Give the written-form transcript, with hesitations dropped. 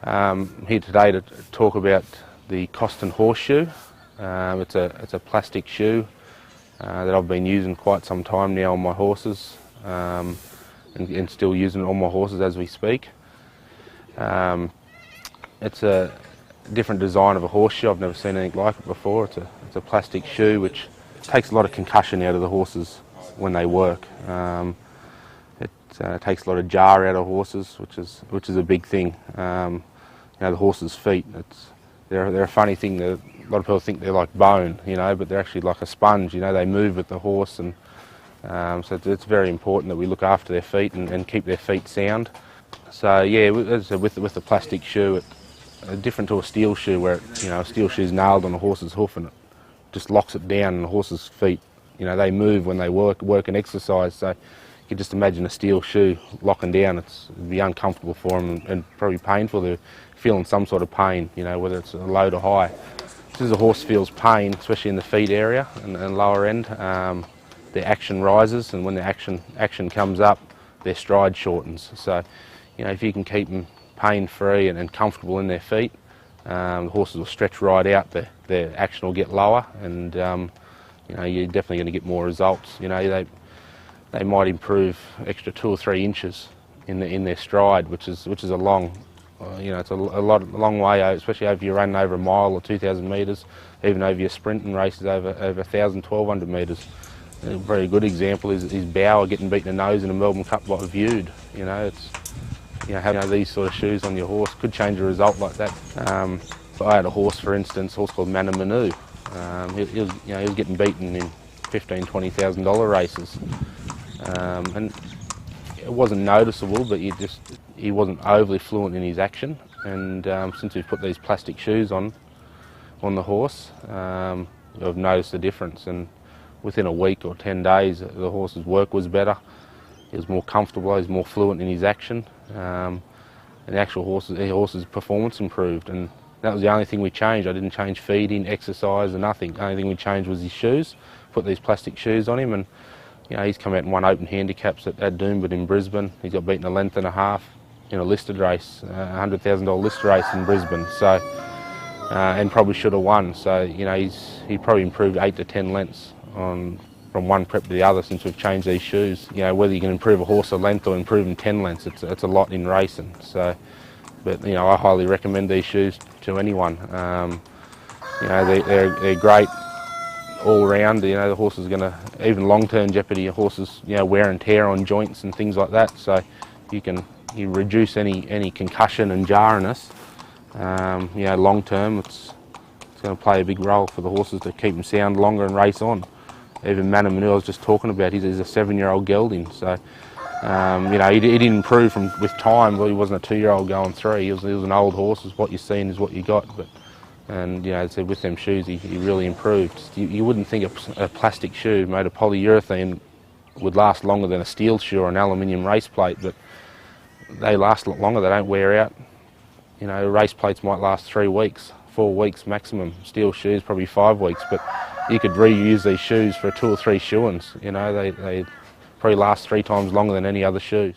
I'm here today to talk about the Costin Horseshoe. It's a plastic shoe that I've been using quite some time now on my horses, and still using it on my horses as we speak. It's a different design of a horseshoe. I've never seen anything like it before. It's a plastic shoe which takes a lot of concussion out of the horses when they work. It takes a lot of jar out of horses, which is a big thing. The horses' feet. They're a funny thing. A lot of people think they're like bone, but they're actually like a sponge. They move with the horse, and so it's very important that we look after their feet and keep their feet sound. So yeah, with the plastic shoe, it's different to a steel shoe where a steel shoe's nailed on a horse's hoof and it just locks it down, and the horse's feet, they move when they work and exercise. So you can just imagine a steel shoe locking down. It'd be uncomfortable for them and probably painful. They're feeling some sort of pain, whether it's a low to high. As soon as a horse feels pain, especially in the feet area and lower end, their action rises, and when the action comes up, their stride shortens. So, if you can keep them pain-free and comfortable in their feet, the horses will stretch right out. Their action will get lower, and you're definitely going to get more results. They might improve extra 2 or 3 inches in their stride, which is a long, it's a long way, especially if you're running over a mile or 2,000 metres, even over your sprinting races over 1,000, 1,200 metres. A very good example is Bauer getting beaten in the nose in a Melbourne Cup like viewed. Having these sort of shoes on your horse could change a result like that. I had a horse, for instance, a horse called Manu. He was getting beaten in $15,000, $20,000 races. And it wasn't noticeable, but he wasn't overly fluent in his action. And since we've put these plastic shoes on the horse, I've noticed the difference. And within a week or 10 days, the horse's work was better. He was more comfortable. He was more fluent in his action, and the actual horse's performance improved. And that was the only thing we changed. I didn't change feeding, exercise, or nothing. The only thing we changed was his shoes. Put these plastic shoes on him, and he's come out and won open handicaps at Doomben in Brisbane. He's got beaten a length and a half in a listed race, a $100,000 listed race in Brisbane. So, and probably should have won. So, he probably improved 8 to 10 lengths from one prep to the other since we've changed these shoes. Whether you can improve a horse a length or improve him 10 lengths, it's a lot in racing. So, but I highly recommend these shoes to anyone. They're great all round. The horse is going to, even long-term jeopardy, a horse's wear and tear on joints and things like that. So you reduce any concussion and jarriness. Long-term, it's going to play a big role for the horses to keep them sound longer and race on. Even Manu I was just talking about, he's a 7-year-old gelding. So he didn't improve with time. Well, he wasn't a 2-year-old going 3. He was an old horse. What you're seeing is what you got. And with them shoes, he really improved. You wouldn't think a plastic shoe made of polyurethane would last longer than a steel shoe or an aluminium race plate, but they last a lot longer. They don't wear out. Race plates might last 3 weeks, 4 weeks maximum. Steel shoes probably 5 weeks, but you could reuse these shoes for 2 or 3 shoe-ins. They probably last 3 times longer than any other shoes.